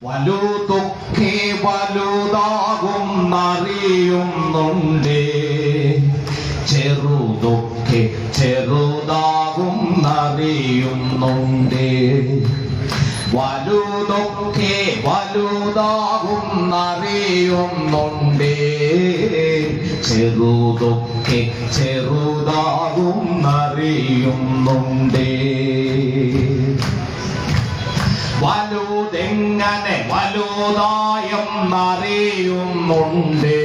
വലുതൊക്കെ വലുതാകുന്നറിയുന്നുണ്ടേ, ചെറുതൊക്കെ ചെറുതാകുന്നറിയുന്നുണ്ടേ. വലുതൊക്കെ വലുതാകുന്നറിയുന്നുണ്ടേ, ചെറുതൊക്കെ ചെറുതാകുന്നറിയുന്നുണ്ടേ. വലുതെങ്ങനെ വലുതായെന്നറിയുന്നുണ്ട്,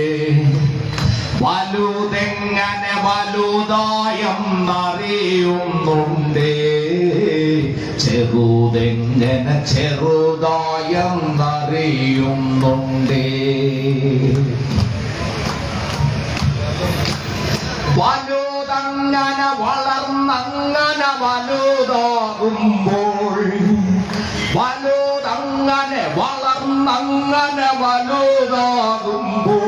വലുതെങ്ങനെ വലുതായെന്നറിയുന്നുണ്ട്, ചെറുതെങ്ങനെ ചെറുതായെന്നറിയുന്നുണ്ട്. വലുതങ്ങനെ വളർന്നങ്ങനെ വലുതാകുമ്പോൾ, വലുതങ്ങനെ വളർന്നങ്ങനെ വലുതാകുമ്പോൾ,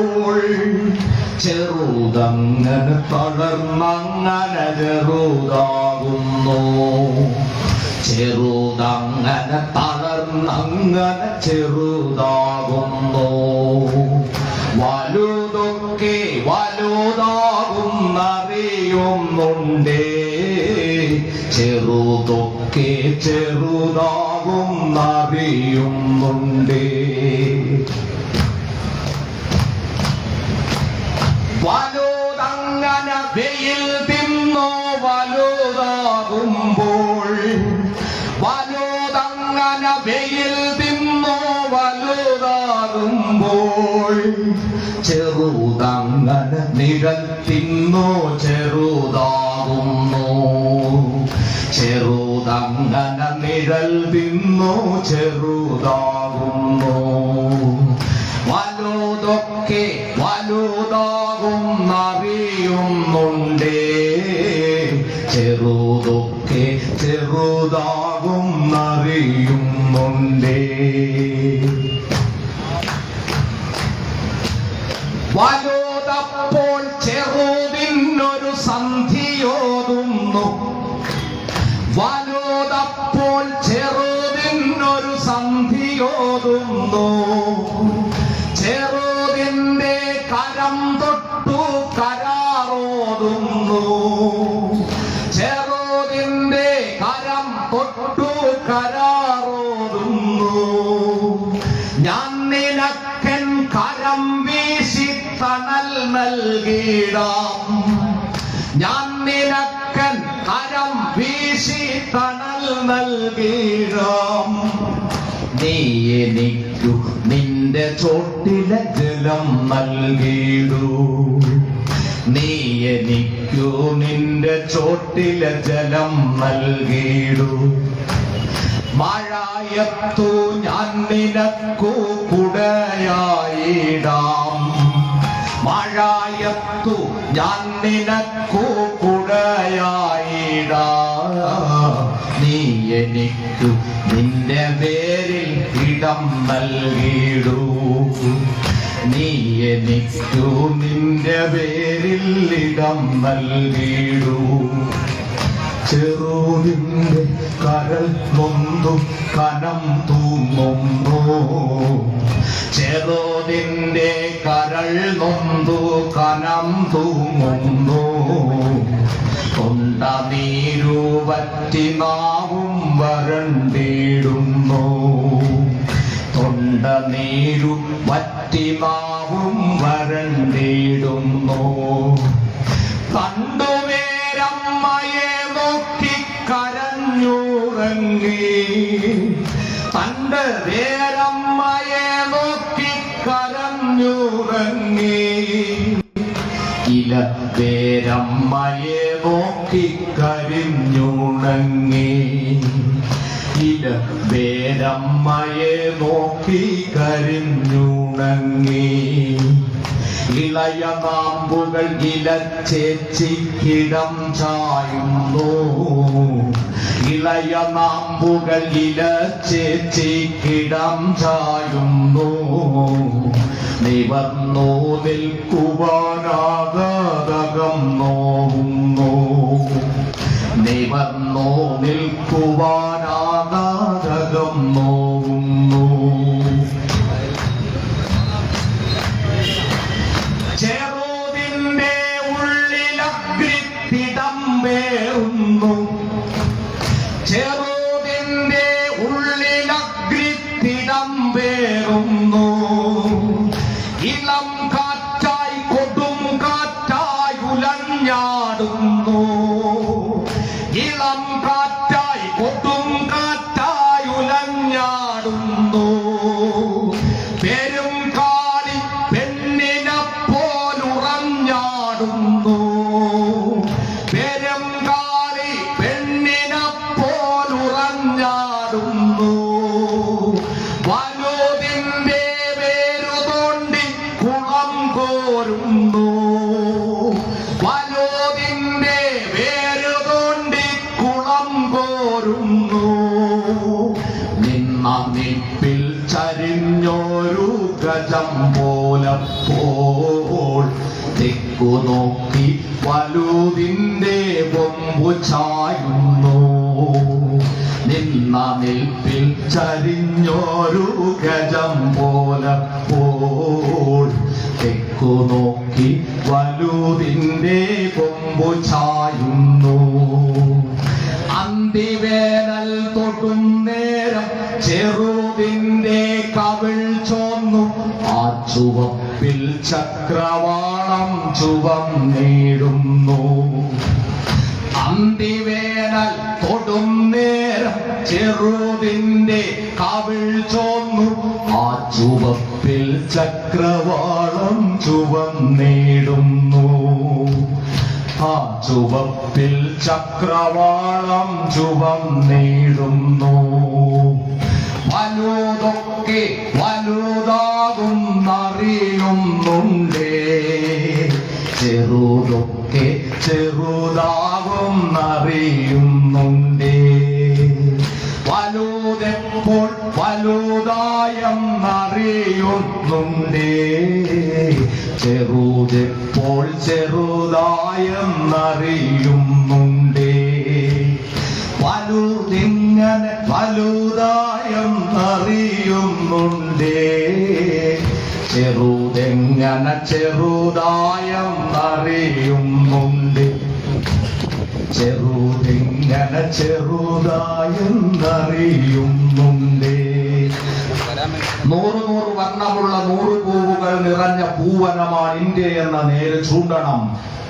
ചെറുതങ്ങനെ തളർന്നങ്ങനെ ചെറുതാകുന്നു, ചെറുതങ്ങനെ തളർന്നങ്ങനെ ചെറുതാകുന്നു. വലുതൊക്കെ വലുതാകുന്നറിയുന്നുണ്ടേ, ചെറുതൊക്കെ ചെറുതാകുന്നറിയുന്നുണ്ടേ. വലുതങ്ങനെ വെയിൽ തിന്നോ വലുതാകുമ്പോൾ, വലുതങ്ങനെ വെയിൽ തിന്നോ വലുതാകുമ്പോൾ, ചെറുതങ്ങനെ നിഴൽ തിന്നോ ചെറുതാകുന്നു, ചെറുതങ്ങനെ നിഴൽ തിന്നോ ചെറുതാകുന്നു. വലുതൊക്കെ വലുതാകുന്നറിയുന്നുണ്ടേ, ചെറുതൊക്കെ ചെറുതാകുന്നറിയുന്നുണ്ടേ. വലുതപ്പോൾ ചെറുതിനൊരു സന്ധിയോതുന്നു, വലുതപ്പോൾ ചെറുതിനൊരു സന്ധിയോതുന്നു, ചെറുതിന്റെ കരം തൊട്ടു കരാറോതുന്നു, ചെറുതിന്റെ കരം തൊട്ടു കരാറോതുന്നു. ഞാൻ നിനക്കൻ കരം വീശി തണൽ നൽകിടാം, ഞാൻ നിനക്കൻ കരം വീശി തണൽ നൽകിടാം. നീ എനിക്കു നിന്റെ ചോട്ടിലെ ജലം നൽകിടൂ, നീ എനിക്കു നിന്റെ ചോട്ടിലെ ജലം നൽകിടൂ. മഴയത്തു ഞാൻ നിനക്കു കുടയായിടാം, മഴയത്തു ഞാൻ നിനക്കു കുടയായിടാം. നീ എനിക്കു നിന്റെ പേരിൽ ഇടം നൽകിടൂ, നീ എനിക്കു നിന്റെ പേരിൽ ഇടം നൽകിടൂ. ചെറുതിന്റെ കരൾ നൊന്തു കനം തൂങ്ങുന്നു, ചെറുതിന്റെ കരൾ നൊന്തു കനം തൂങ്ങുന്നു. തൊണ്ട നീരു വറ്റി നാവും വരണ്ടിടുന്നു, തൊണ്ട നീരു വറ്റി നാവും വരണ്ടിടുന്നു. കണ്ടുവേരമ്മയെ നോക്കി കരഞ്ഞുറങ്ങി, തന്റെ വേരമ്മയെ നോക്കി കരഞ്ഞുറങ്ങി. ഇല വേരമ്മയെ നോക്കി കരിഞ്ഞുണങ്ങി, ഇല വേരമ്മയെ നോക്കി കരിഞ്ഞുണങ്ങി. ഇളയ നാമ്പുകൾ ഇലച്ചേച്ചിക്കിടം ചായുന്നു, ഇളയ നാമ്പുകൾ ഇലച്ചേച്ചിക്കിടം ചായുന്നു. നിവർന്നു നിൽക്കുവാനാകാതകം നോവുന്നു, നിവർന്നു നിൽക്കുവാനാകാതകം നോവുന്നു. ദിനം വേറുന്നു. ഇളം കാറ്റായി കൊടും കാറ്റായി ഉലഞ്ഞാടുന്നു. ഇളം കാറ്റായി കൊടും കാറ്റായി ഉലഞ്ഞാടുന്നു. പെരും കാളി പെണ്ണിനെ പോലുറഞ്ഞാടുന്നു. പെരും കാളി പെണ്ണിനെ പോലുറഞ്ഞാടുന്നു. വലുതിന്റെ വേരു തോണ്ടി കുളം കോരുന്നു. വലുതിന്റെ വേരു തോണ്ടി കുളം കോരുന്നു. നിന്ന നിപ്പിൽ ചരിഞ്ഞൊരു ഗജം പോലപ്പോൾ തെക്കു നോക്കി വലുതിന്റെ കൊമ്പു ചായുന്നു. നിന്ന നിൽപ്പിൽ ചരിഞ്ഞൊരു ഗജം പോലപ്പോൾ തെക്കു നോക്കി വലുതിന്റെ കൊമ്പു ചായുന്നു. അന്തിവേനൽ തൊടും നേരം ചെറുതിന്റെ കവിൾ ചോന്നു. ആ ചുവപ്പിൽ ചക്രവാളം ചുവന്നിടുന്നു. അന്തിവേനൽ തൊടും നേരം ചെറുതിന്റെ കവിൾ ചോന്നു. ആ ചുവപ്പിൽ ചക്രവാളം ചുവന്നിടുന്നു. ആ ചുവപ്പിൽ ചക്രവാളം ചുവന്നിടുന്നു. വലുതൊക്കെ വലുതാകുന്നറിയുന്നുണ്ടേ. ചെറുതൊക്കെ ചെറുതാകുന്നറിയുന്നുണ്ടേ. വലുതെപ്പോൾ വലുതായെന്നറിയുന്നുണ്ടേ. ചെറുതെപ്പോൾ ചെറുതായെന്നറിയുന്നുണ്ടേ. വലുതിങ്ങനെ വലുതായെന്നറിയുന്നുണ്ടേ. ചെറുതെങ്ങനെ ചെറുതായെന്നറിയുന്നുണ്ട്. ചെറുതെങ്ങനെ ചെറുതായെന്നറിയുന്നുണ്ട്. 100 വർണ്ണമുള്ള 100 പൂവുകൾ നിറഞ്ഞ പൂവനമാണ് ഇന്ത്യ എന്ന നേര് ചൂണ്ടണം.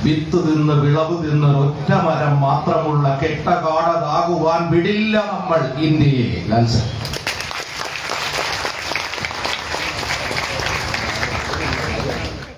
വിത്ത് തിന്ന് വിളവ് തിന്ന് ഒറ്റ മരം മാത്രമുള്ള കെട്ടകാടതാകുവാൻ വിടില്ല നമ്മൾ ഇന്ത്യയെ.